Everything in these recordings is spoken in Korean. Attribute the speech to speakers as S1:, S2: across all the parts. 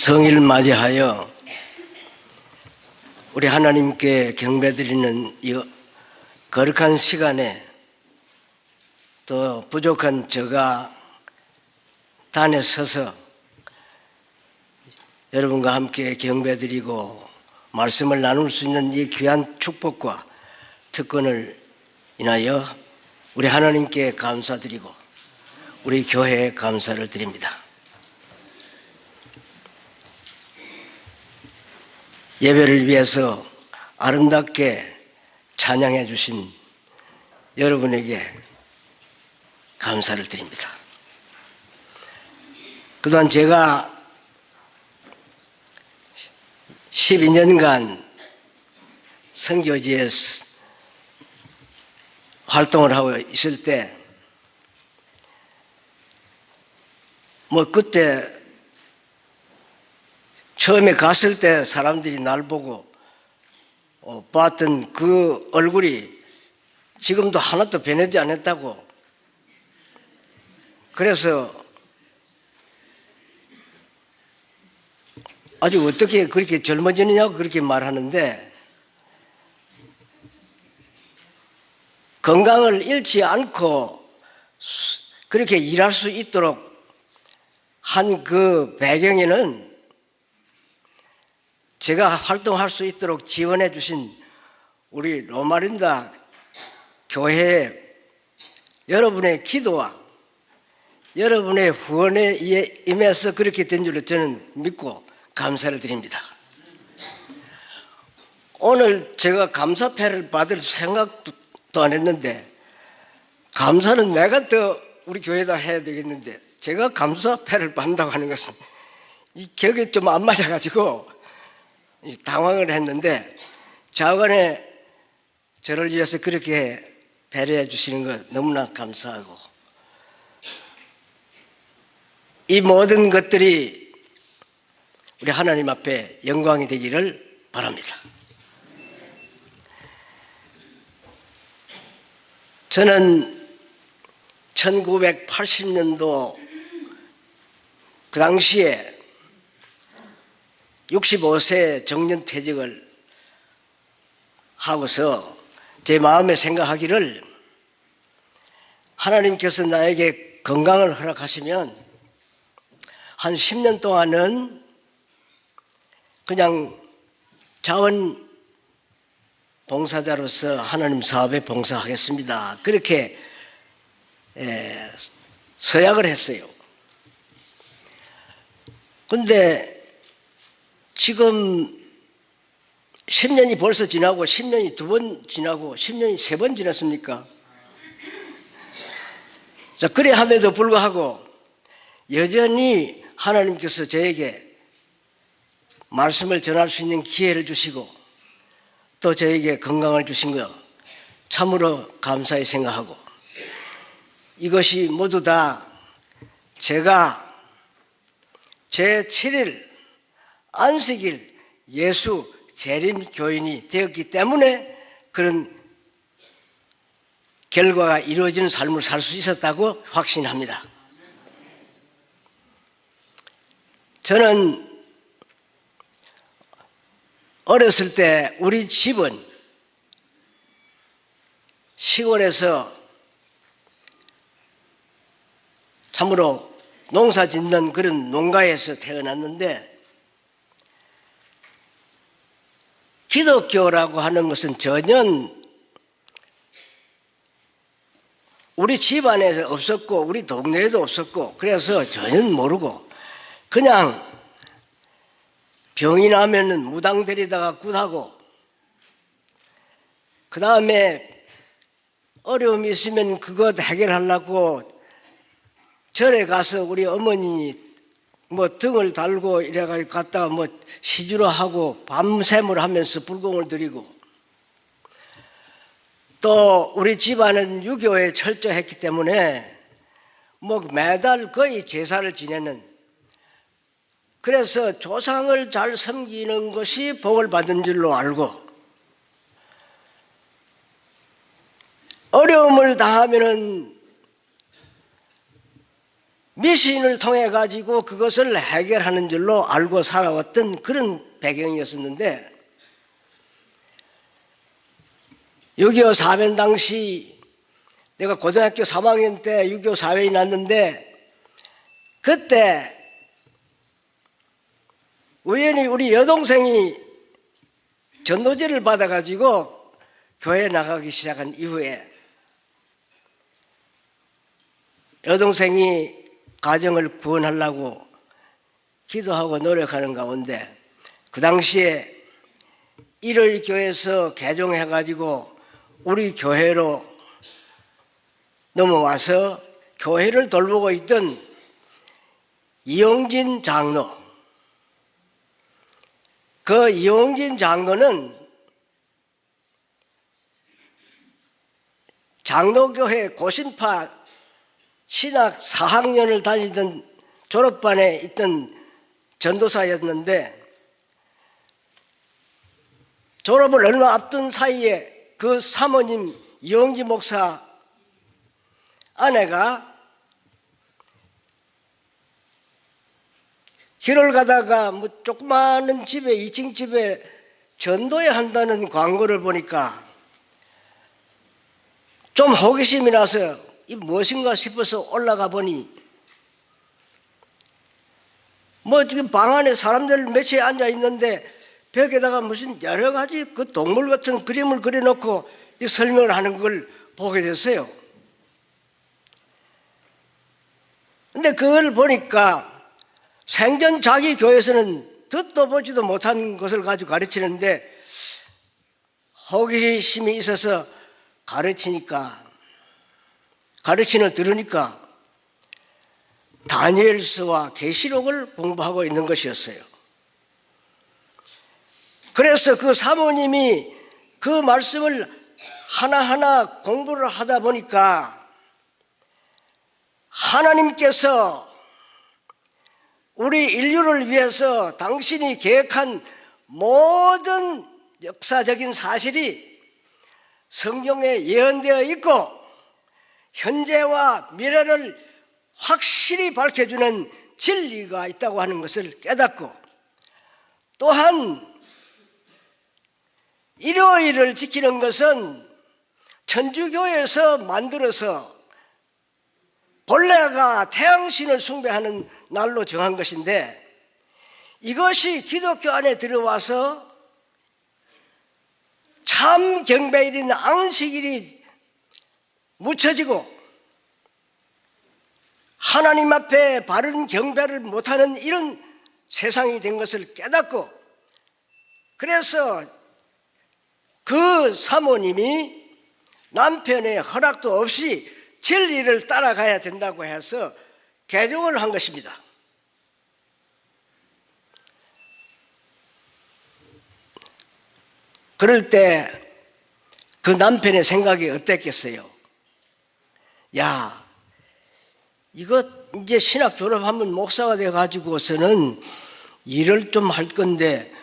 S1: 성일을 맞이하여 우리 하나님께 경배드리는 이 거룩한 시간에 또 부족한 저가 단에 서서 여러분과 함께 경배드리고 말씀을 나눌 수 있는 이 귀한 축복과 특권을 인하여 우리 하나님께 감사드리고 우리 교회에 감사를 드립니다. 예배를 위해서 아름답게 찬양해 주신 여러분에게 감사를 드립니다. 그동안 제가 12년간 선교지에 활동을 하고 있을 때 그때 처음에 갔을 때 사람들이 날 보고 봤던 그 얼굴이 지금도 하나도 변하지 않았다고, 그래서 아주 어떻게 그렇게 젊어지느냐고 그렇게 말하는데, 건강을 잃지 않고 그렇게 일할 수 있도록 한 그 배경에는 제가 활동할 수 있도록 지원해 주신 우리 로마린다 교회의 여러분의 기도와 여러분의 후원에 임해서 그렇게 된 줄로 저는 믿고 감사를 드립니다. 오늘 제가 감사패를 받을 생각도 안 했는데, 감사는 내가 더 우리 교회에다 해야 되겠는데 제가 감사패를 받는다고 하는 것은 이 격이 좀 안 맞아가지고 당황을 했는데, 자관에 저를 위해서 그렇게 배려해 주시는 것 너무나 감사하고, 이 모든 것들이 우리 하나님 앞에 영광이 되기를 바랍니다. 저는 1980년도 그 당시에 65세 정년퇴직을 하고서 제 마음에 생각하기를, 하나님께서 나에게 건강을 허락하시면 한 10년 동안은 그냥 자원봉사자로서 하나님 사업에 봉사하겠습니다. 그렇게 서약을 했어요. 그런데 지금 10년이 벌써 지나고 10년이 2번 지나고 10년이 3번 지났습니까? 자, 그래 함에도 불구하고 여전히 하나님께서 저에게 말씀을 전할 수 있는 기회를 주시고 또 저에게 건강을 주신 것 참으로 감사히 생각하고, 이것이 모두 다 제가 제7일 안식일 예수 재림 교인이 되었기 때문에 그런 결과가 이루어지는 삶을 살 수 있었다고 확신합니다. 저는 어렸을 때 우리 집은 시골에서 참으로 농사 짓는 그런 농가에서 태어났는데, 기독교라고 하는 것은 전혀 우리 집안에 없었고 우리 동네에도 없었고, 그래서 전혀 모르고 그냥 병이 나면은 무당 데리다가 굿하고, 그 다음에 어려움이 있으면 그것 해결하려고 절에 가서 우리 어머니 등을 달고 이래가지고 갔다가 시주로 하고 밤샘을 하면서 불공을 드리고, 또 우리 집안은 유교에 철저했기 때문에 매달 거의 제사를 지내는, 그래서 조상을 잘 섬기는 것이 복을 받은 줄로 알고, 어려움을 당하면은 미신을 통해 가지고 그것을 해결하는 줄로 알고 살아왔던 그런 배경이었었는데 6.25 사변 당시 내가 고등학교 3학년 때 6.25 사변이 났는데 그때 우연히 우리 여동생이 전도제를 받아가지고 교회에 나가기 시작한 이후에 여동생이 가정을 구원하려고 기도하고 노력하는 가운데 그 당시에 일요일교회에서 개종해가지고 우리 교회로 넘어와서 교회를 돌보고 있던 이용진 장로, 그 이용진 장로는 장로교회 고신파 신학 4학년을 다니던 졸업반에 있던 전도사였는데 졸업을 얼마 앞둔 사이에 그 사모님 이용진 목사 아내가 길을 가다가 뭐 조그마한 집에 2층 집에 전도회 한다는 광고를 보니까 좀 호기심이 나서 이 무엇인가 싶어서 올라가 보니 뭐 지금 방 안에 사람들 몇이 앉아 있는데 벽에다가 무슨 여러 가지 그 동물 같은 그림을 그려놓고 설명을 하는 걸 보게 됐어요. 근데 그걸 보니까 생전 자기 교회에서는 듣도 보지도 못한 것을 가지고 가르치는데 호기심이 있어서 가르치는 들으니까 다니엘서와 계시록을 공부하고 있는 것이었어요. 그래서 그 사모님이 그 말씀을 하나하나 공부를 하다 보니까 하나님께서 우리 인류를 위해서 당신이 계획한 모든 역사적인 사실이 성경에 예언되어 있고 현재와 미래를 확실히 밝혀주는 진리가 있다고 하는 것을 깨닫고 또한 일요일을 지키는 것은 천주교에서 만들어서 본래가 태양신을 숭배하는 날로 정한 것인데 이것이 기독교 안에 들어와서 참 경배일인 안식일이 묻혀지고 하나님 앞에 바른 경배를 못하는 이런 세상이 된 것을 깨닫고 그래서 그 사모님이 남편의 허락도 없이 진리를 따라가야 된다고 해서 개종을 한 것입니다. 그럴 때 그 남편의 생각이 어땠겠어요? 야, 이거 이제 신학 졸업하면 목사가 돼가지고서는 일을 좀 할 건데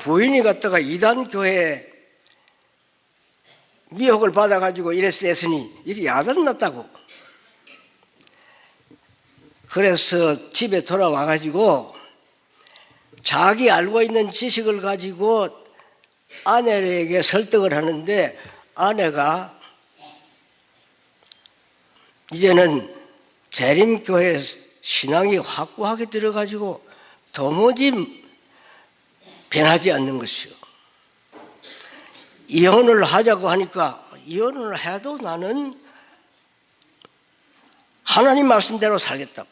S1: 부인이 갔다가 이단교회에 미혹을 받아가지고 이랬으니 이게 야단났다고. 그래서 집에 돌아와가지고 자기 알고 있는 지식을 가지고 아내에게 설득을 하는데 아내가 이제는 재림교회 신앙이 확고하게 들어가지고 도무지 변하지 않는 것이요. 이혼을 하자고 하니까 이혼을 해도 나는 하나님 말씀대로 살겠다고.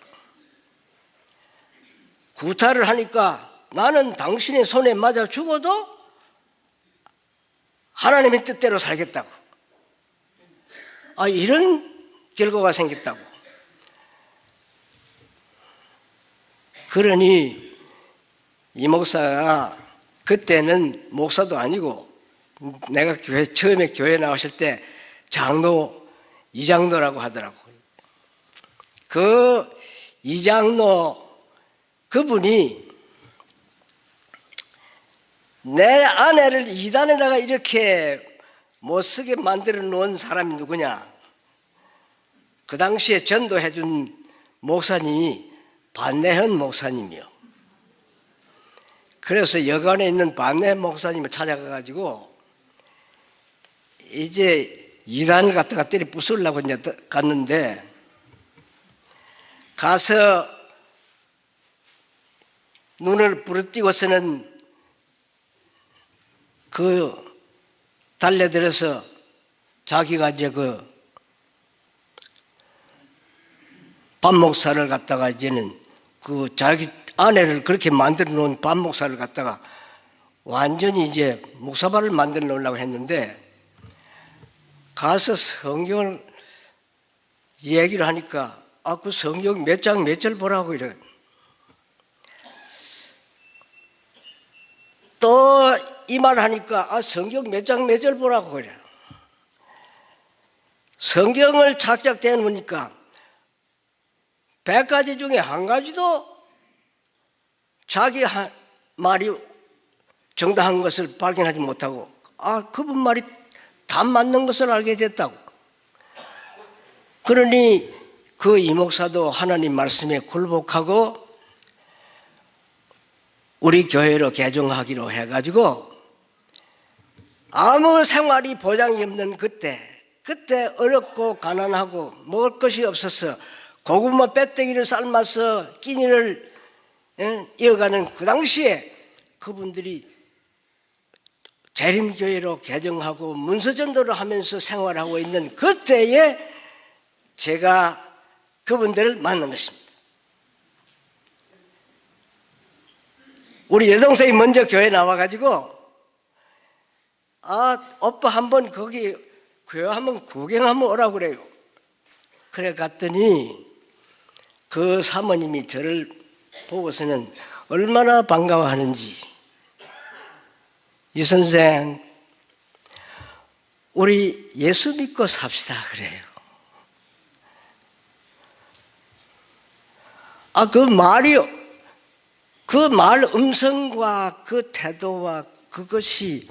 S1: 구타를 하니까 나는 당신의 손에 맞아 죽어도 하나님의 뜻대로 살겠다고. 이런 결과가 생겼다고. 그러니 이 목사가 그때는 목사도 아니고 내가 처음에 교회 나왔을 때 장로, 이장로라고 하더라고요. 그 이장로 그분이 내 아내를 이단에다가 이렇게 못쓰게 만들어 놓은 사람이 누구냐? 그 당시에 전도해준 목사님이 반내현 목사님이요. 그래서 여관에 있는 반내현 목사님을 찾아가가지고 이제 이단을 갖다가 때려 부수려고 이제 갔는데, 가서 눈을 부르뜨고서는 그 달려들어서 자기가 이제 그 반목사를 갖다가 이제는 그 자기 아내를 그렇게 만들어 놓은 반목사를 갖다가 완전히 이제 목사발을 만들어 놓으려고 했는데, 가서 성경을 얘기를 하니까 그 성경 몇 장 몇 절 보라고 이래. 또 이 말 하니까 성경 몇 장 몇 절 보라고 그래. 성경을 착착 대놓으니까 100가지 중에 한 가지도 자기 말이 정당한 것을 발견하지 못하고 그분 말이 다 맞는 것을 알게 됐다고. 그러니 그 이목사도 하나님 말씀에 굴복하고 우리 교회로 개종하기로 해가지고 아무 생활이 보장이 없는 그때 어렵고 가난하고 먹을 것이 없어서 고구마 배때기를 삶아서 끼니를 이어가는 그 당시에 그분들이 재림교회로 개종하고 문서전도를 하면서 생활하고 있는 그때에 제가 그분들을 만난 것입니다. 우리 여동생이 먼저 교회 나와가지고 오빠 한번 거기 교회 한번 구경 한번 오라고 그래요. 그래 갔더니 그 사모님이 저를 보고서는 얼마나 반가워하는지, 이 선생 우리 예수 믿고 삽시다 그래요. 그 말 음성과 그 태도와 그것이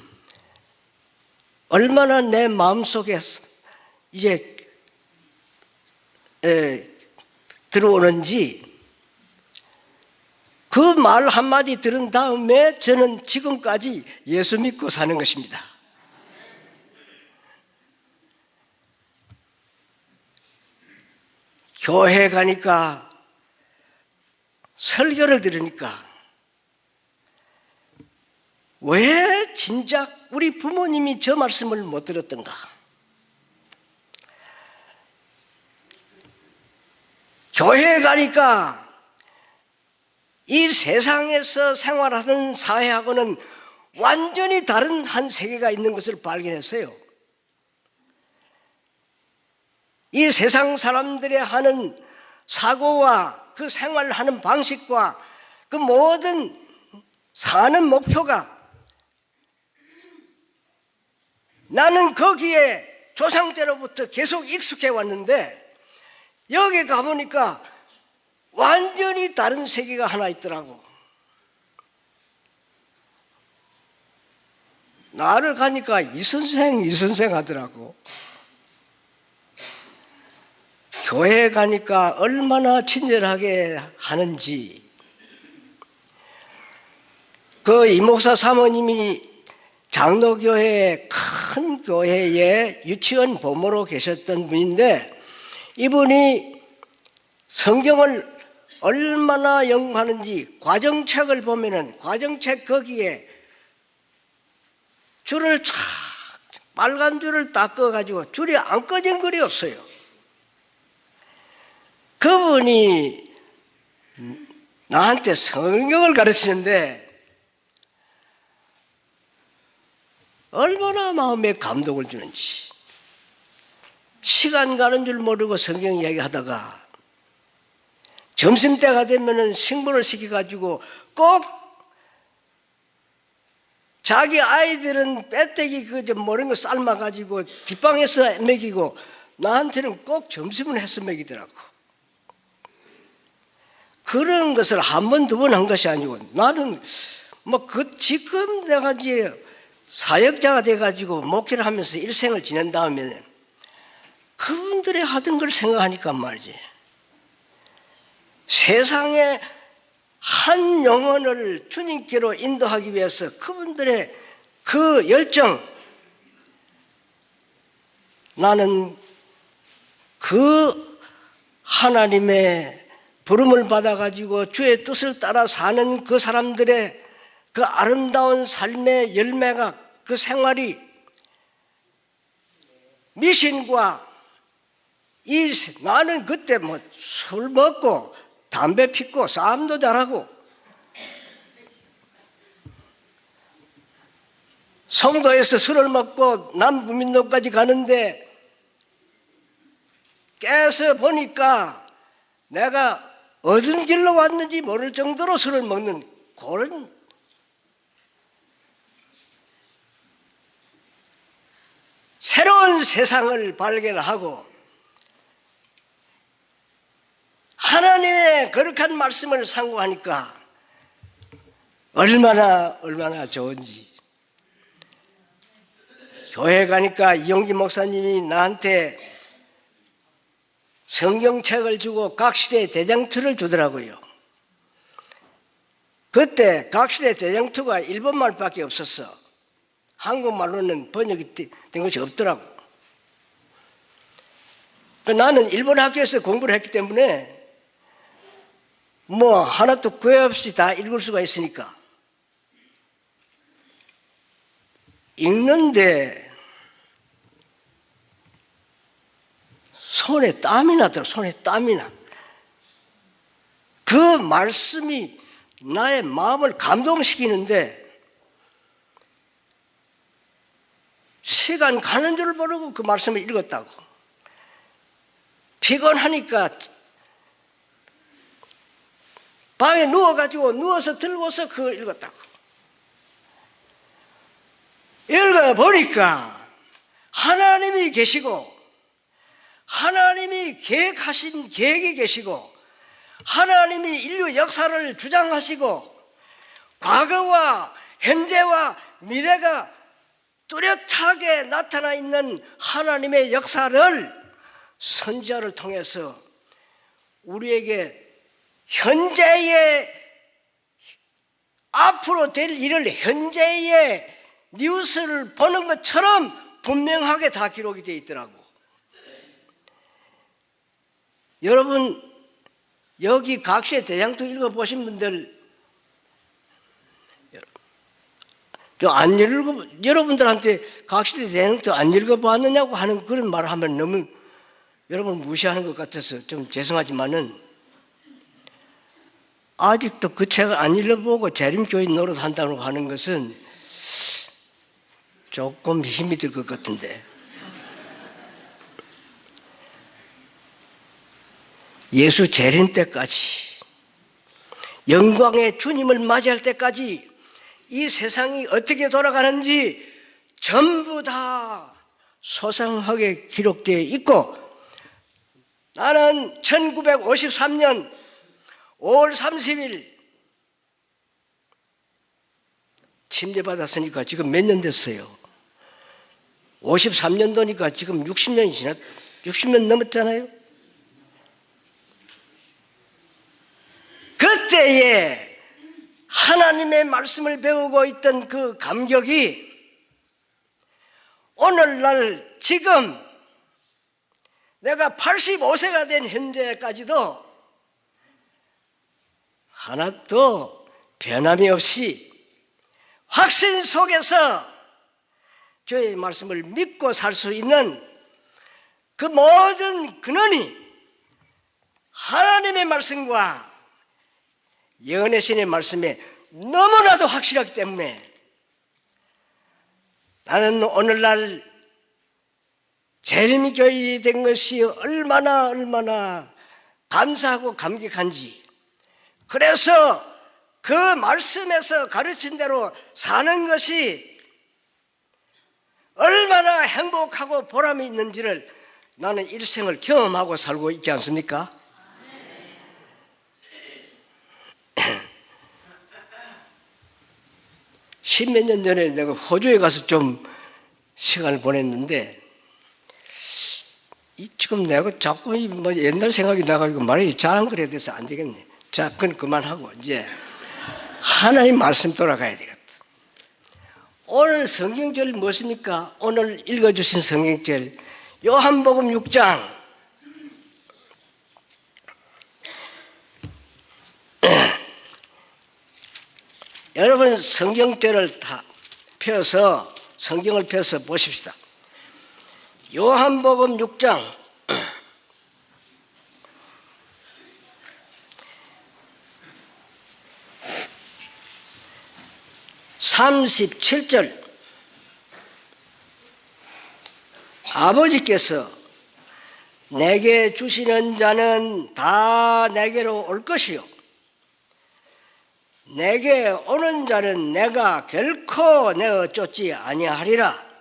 S1: 얼마나 내 마음속에 이제 들어오는지, 그 말 한마디 들은 다음에 저는 지금까지 예수 믿고 사는 것입니다. 교회 가니까, 설교를 들으니까 왜 진작 우리 부모님이 저 말씀을 못 들었던가? 교회에 가니까 이 세상에서 생활하는 사회하고는 완전히 다른 한 세계가 있는 것을 발견했어요. 이 세상 사람들의 하는 사고와 그 생활하는 방식과 그 모든 사는 목표가, 나는 거기에 조상 때로부터 계속 익숙해 왔는데 여기 가보니까 완전히 다른 세계가 하나 있더라고. 나를 가니까 이 선생 하더라고. 교회에 가니까 얼마나 친절하게 하는지. 그 이목사 사모님이 장로교회 큰 교회에 유치원 보모로 계셨던 분인데, 이분이 성경을 얼마나 연구하는지 과정책을 보면은 과정책 거기에 줄을 쫙 빨간 줄을 딱 꺼가지고 줄이 안 꺼진 글이 없어요. 그분이 나한테 성경을 가르치는데 얼마나 마음에 감동을 주는지. 시간 가는 줄 모르고 성경 이야기하다가 점심때가 되면은 식물을 시켜가지고 꼭 자기 아이들은 빼떼기 모른 거 삶아가지고 뒷방에서 먹이고 나한테는 꼭 점심을 해서 먹이더라고. 그런 것을 한 번, 두 번 한 것이 아니고, 나는 지금 내가 이제 사역자가 돼가지고 목회를 하면서 일생을 지낸 다음에 그분들이 하던 걸 생각하니까 말이지. 세상의 한 영혼을 주님께로 인도하기 위해서 그분들의 그 열정, 나는 그 하나님의 부름을 받아가지고 주의 뜻을 따라 사는 그 사람들의 그 아름다운 삶의 열매가, 그 생활이 미신과 나는 그때 뭐 술 먹고 담배 피고 싸움도 잘하고 성도에서 술을 먹고 남부민동까지 가는데 깨서 보니까 내가 어떤 길로 왔는지 모를 정도로 술을 먹는 그런 새로운 세상을 발견하고 하나님의 거룩한 말씀을 상고하니까 얼마나 좋은지. 교회 가니까 이용기 목사님이 나한테 성경책을 주고 각시대 대장투를 주더라고요. 그때 각시대 대장투가 일본말밖에 없었어. 한국말로는 번역이 된 것이 없더라고. 나는 일본 학교에서 공부를 했기 때문에 뭐 하나도 구애 없이 다 읽을 수가 있으니까 읽는데 손에 땀이 나더라고. 손에 땀이 나. 그 말씀이 나의 마음을 감동시키는데 시간 가는 줄 모르고 그 말씀을 읽었다고. 피곤하니까 방에 누워서 들고서 그거 읽었다고. 읽어보니까 하나님이 계시고 하나님이 계획하신 계획이 계시고 하나님이 인류 역사를 주장하시고 과거와 현재와 미래가 뚜렷하게 나타나 있는 하나님의 역사를 선지자를 통해서 우리에게 현재의 앞으로 될 일을 현재의 뉴스를 보는 것처럼 분명하게 다 기록이 되어 있더라고. 여러분 여기 각시의 대장투 읽어보신 분들 여러분들한테 각시의 대장투 안 읽어봤느냐고 하는 그런 말을 하면 너무 여러분 무시하는 것 같아서 좀 죄송하지만은 아직도 그 책을 안 읽어보고 재림교회 노릇한다고 하는 것은 조금 힘이 들 것 같은데, 예수 재림 때까지 영광의 주님을 맞이할 때까지 이 세상이 어떻게 돌아가는지 전부 다 소상하게 기록되어 있고, 나는 1953년 5월 30일 침례받았으니까 지금 몇 년 됐어요? 53년도니까 지금 60년 넘었잖아요. 그때에 하나님의 말씀을 배우고 있던 그 감격이 오늘날 지금 내가 85세가 된 현재까지도 하나도 변함이 없이 확신 속에서 주의 말씀을 믿고 살 수 있는 그 모든 근원이 하나님의 말씀과 예언의 신의 말씀에 너무나도 확실하기 때문에 나는 오늘날 재림교회 된 것이 얼마나 감사하고 감격한지, 그래서 그 말씀에서 가르친 대로 사는 것이 얼마나 행복하고 보람이 있는지를 나는 일생을 경험하고 살고 있지 않습니까? 십몇 년 전에 내가 호주에 가서 좀 시간을 보냈는데, 지금 내가 자꾸 뭐 옛날 생각이 나가지고 말이 잘 안 그래야 돼서 안 되겠네. 자, 그건 그만하고 이제 하나님 말씀 돌아가야 되겠다. 오늘 성경절 무엇입니까? 오늘 읽어주신 성경절 요한복음 6장 여러분 성경절을 다 펴서 성경을 펴서 보십시다. 요한복음 6장 37절 아버지께서 내게 주시는 자는 다 내게로 올 것이요 내게 오는 자는 내가 결코 내어 쫓지 아니하리라.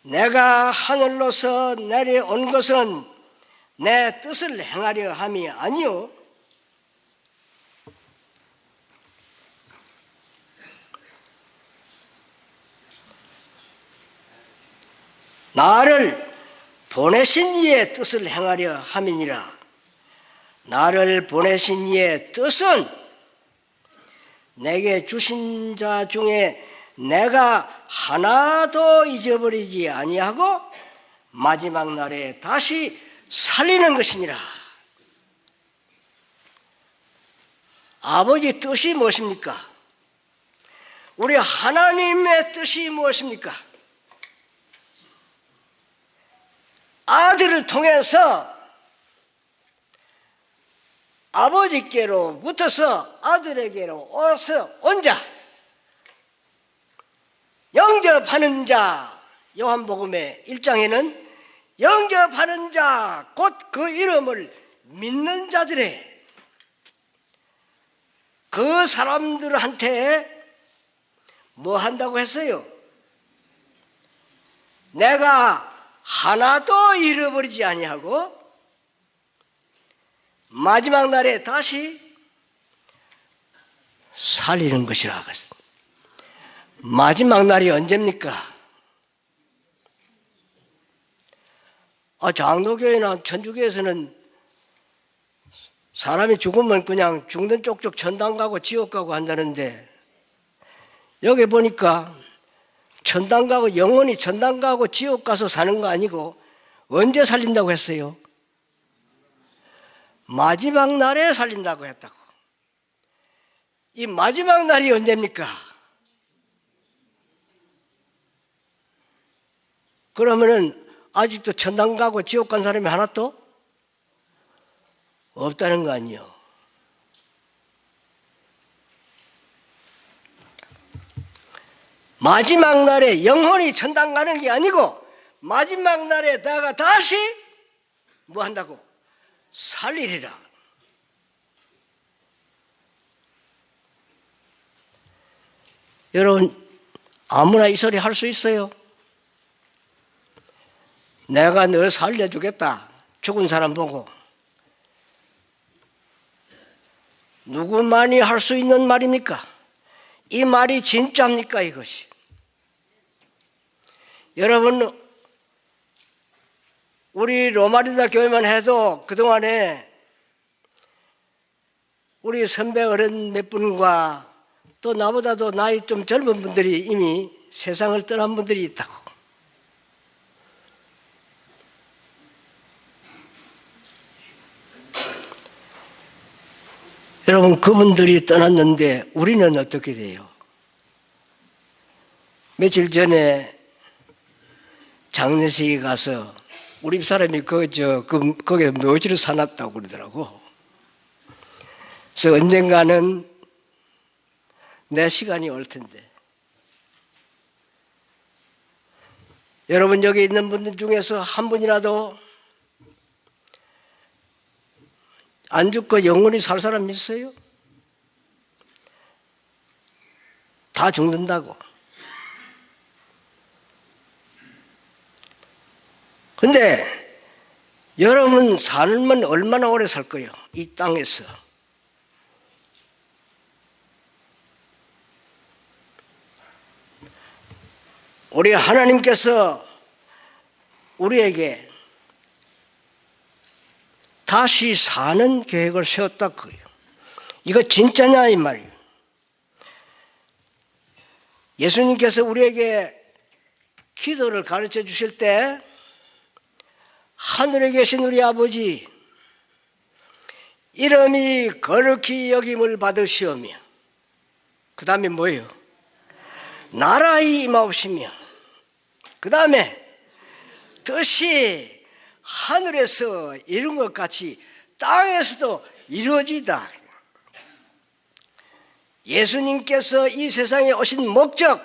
S1: 내가 하늘로서 내려온 것은 내 뜻을 행하려 함이 아니요 나를 보내신 이의 뜻을 행하려 함이니라. 나를 보내신 이의 뜻은 내게 주신 자 중에 내가 하나도 잊어버리지 아니하고 마지막 날에 다시 살리는 것이니라. 아버지 뜻이 무엇입니까? 우리 하나님의 뜻이 무엇입니까? 아들을 통해서 아버지께로부터서 아들에게로 와서 온 자, 영접하는 자, 요한복음의 1장에는 영접하는 자, 곧 그 이름을 믿는 자들의 그 사람들한테 뭐 한다고 했어요? 내가 하나도 잃어버리지 아니하고 마지막 날에 다시 살리는 것이라 하겠습니다. 마지막 날이 언제입니까? 장로교회나 천주교에서는 사람이 죽으면 그냥 죽는 쪽쪽 천당 가고 지옥 가고 한다는데 여기 보니까 천당 가고 영원히 천당 가고 지옥 가서 사는 거 아니고 언제 살린다고 했어요? 마지막 날에 살린다고 했다고. 이 마지막 날이 언제입니까? 그러면은 아직도 천당 가고 지옥 간 사람이 하나도 없다는 거 아니에요. 마지막 날에 영혼이 천당 가는 게 아니고 마지막 날에 내가 다시 뭐 한다고? 살리리라. 여러분 아무나 이 소리 할 수 있어요? 내가 너 살려주겠다. 죽은 사람 보고. 누구만이 할 수 있는 말입니까? 이 말이 진짜입니까 이것이? 여러분 우리 로마리다 교회만 해도 그동안에 우리 선배 어른 몇 분과 또 나보다도 나이 좀 젊은 분들이 이미 세상을 떠난 분들이 있다고. 여러분 그분들이 떠났는데 우리는 어떻게 돼요? 며칠 전에 장례식에 가서 우리 사람이 거기에 묘지를 사놨다고 그러더라고. 그래서 언젠가는 내 시간이 올 텐데 여러분 여기 있는 분들 중에서 한 분이라도 안 죽고 영원히 살 사람 있어요? 다 죽는다고. 근데 여러분 살면 얼마나 오래 살 거예요? 이 땅에서. 우리 하나님께서 우리에게 다 다시 사는 계획을 세웠다 그거예요. 이거 진짜냐 이 말이에요. 예수님께서 우리에게 기도를 가르쳐 주실 때 하늘에 계신 우리 아버지 이름이 거룩히 여김을 받으시오며 그 다음에 뭐예요? 나라의 임하옵시며 그 다음에 뜻이 하늘에서 이룬 것 같이 땅에서도 이루어지다. 예수님께서 이 세상에 오신 목적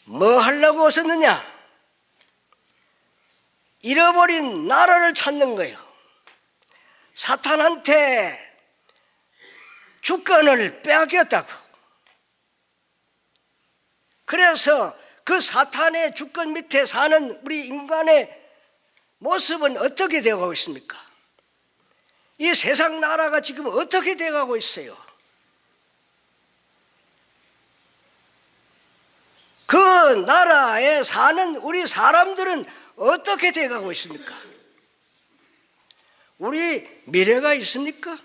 S1: 뭐 하려고 오셨느냐? 잃어버린 나라를 찾는 거예요. 사탄한테 주권을 빼앗겼다고. 그래서 그 사탄의 주권 밑에 사는 우리 인간의 모습은 어떻게 되어가고 있습니까? 이 세상 나라가 지금 어떻게 되어가고 있어요? 그 나라에 사는 우리 사람들은 어떻게 되어가고 있습니까? 우리 미래가 있습니까?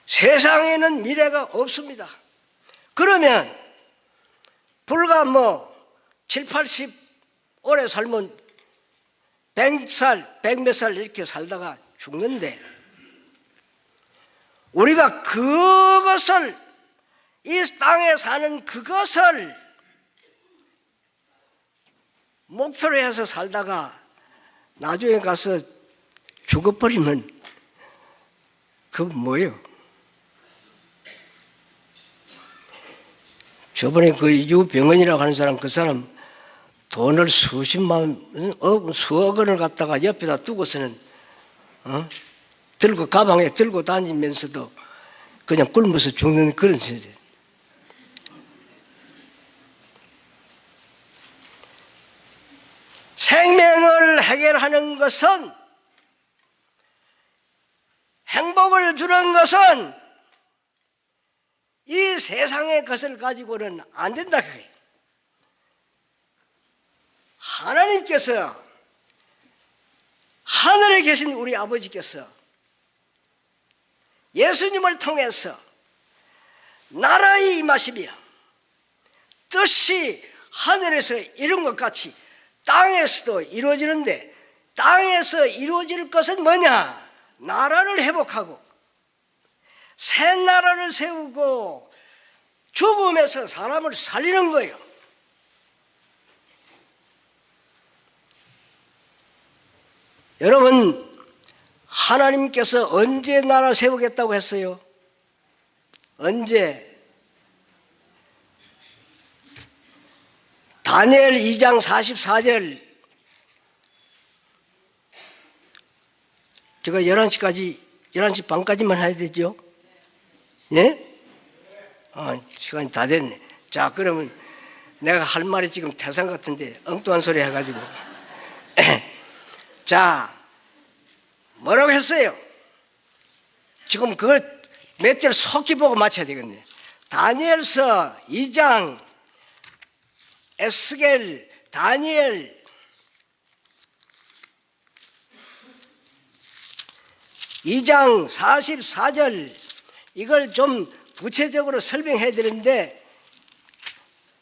S1: 세상에는 미래가 없습니다. 그러면 불과 7, 80 오래 살면 100살, 100몇 살 이렇게 살다가 죽는데 우리가 그것을 이 땅에 사는 그것을 목표로 해서 살다가 나중에 가서 죽어버리면 그건 뭐예요? 저번에 그 유병헌이라고 하는 사람 그 사람 돈을 수십만 수억 원을 갖다가 옆에다 두고서는 들고 가방에 들고 다니면서도 그냥 굶어서 죽는 그런 세대. 생명을 해결하는 것은 행복을 주는 것은 이 세상의 것을 가지고는 안 된다 그거예요. 하나님께서 하늘에 계신 우리 아버지께서 예수님을 통해서 나라의 임하시며 뜻이 하늘에서 이룬 것 같이 땅에서도 이루어지는데 땅에서 이루어질 것은 뭐냐? 나라를 회복하고 새 나라를 세우고 죽음에서 사람을 살리는 거예요. 여러분, 하나님께서 언제 나라 세우겠다고 했어요? 언제? 다니엘 2장 44절 제가 11시 반까지만 해야 되죠? 예? 시간이 다 됐네. 자, 그러면 내가 할 말이 지금 태산 같은데 엉뚱한 소리 해가지고 자, 뭐라고 했어요? 지금 그걸 몇 절 속히 보고 맞춰야 되겠네. 다니엘서 2장 에스겔, 다니엘 2장 44절 이걸 좀 구체적으로 설명해야 되는데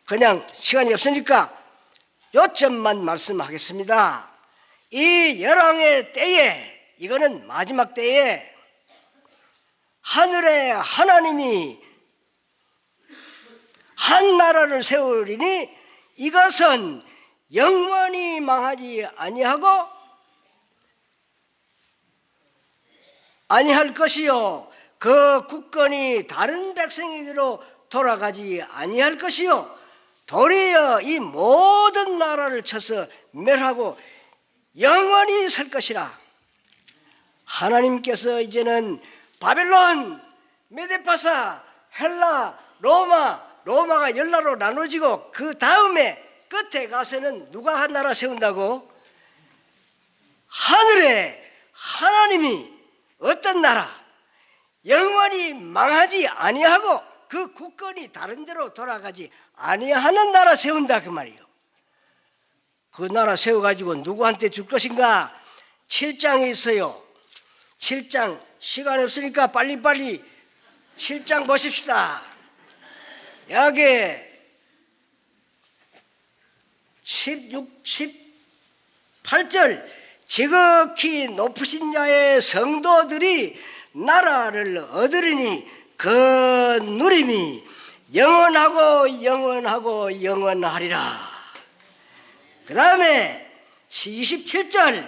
S1: 그냥 시간이 없으니까 요점만 말씀하겠습니다. 이 열왕의 때에 이거는 마지막 때에 하늘에 하나님이 한 나라를 세우리니 이것은 영원히 망하지 아니할 것이요 그 국권이 다른 백성에게로 돌아가지 아니할 것이요 도리어 이 모든 나라를 쳐서 멸하고 영원히 설 것이라. 하나님께서 이제는 바벨론, 메데파사, 헬라, 로마가 열나라로 나눠지고 그 다음에 끝에 가서는 누가 한 나라 세운다고? 하늘에 하나님이 어떤 나라 영원히 망하지 아니하고 그 국권이 다른 데로 돌아가지 아니하는 나라 세운다 그 말이에요. 그 나라 세워가지고 누구한테 줄 것인가? 7장에 있어요. 7장 시간 없으니까 빨리빨리 7장 보십시다. 여기 16, 18절 지극히 높으신 자의 성도들이 나라를 얻으리니 그 누림이 영원하고 영원하고 영원하리라. 그 다음에 27절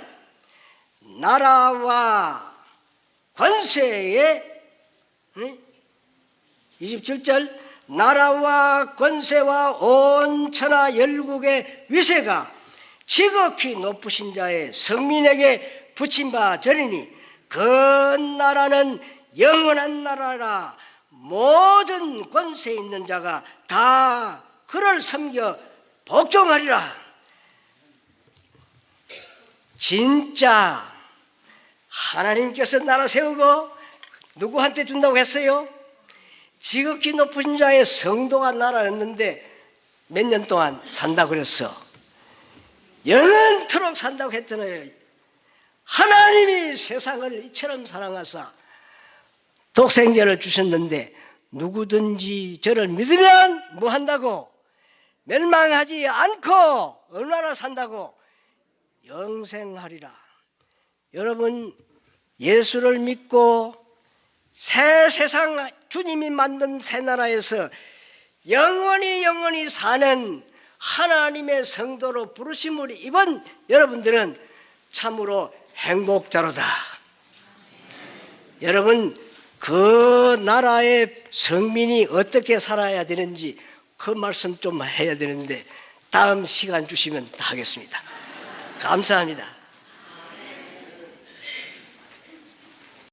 S1: 나라와 권세의 27절 나라와 권세와 온 천하 열국의 위세가 지극히 높으신 자의 성민에게 붙임 바 되리니 그 나라는 영원한 나라라. 모든 권세 있는 자가 다 그를 섬겨 복종하리라. 진짜 하나님께서 나라 세우고 누구한테 준다고 했어요? 지극히 높은 자의 성도가 나라였는데 몇 년 동안 산다고 그랬어. 영원토록 산다고 했잖아요. 하나님이 세상을 이처럼 사랑하사 독생자를 주셨는데 누구든지 저를 믿으면 뭐 한다고? 멸망하지 않고 얼마나 산다고? 영생하리라. 여러분 예수를 믿고 새 세상 주님이 만든 새 나라에서 영원히 사는 하나님의 성도로 부르심을 입은 여러분들은 참으로 행복자로다. 여러분 그 나라의 성민이 어떻게 살아야 되는지 그 말씀 좀 해야 되는데 다음 시간 주시면 다 하겠습니다. 감사합니다.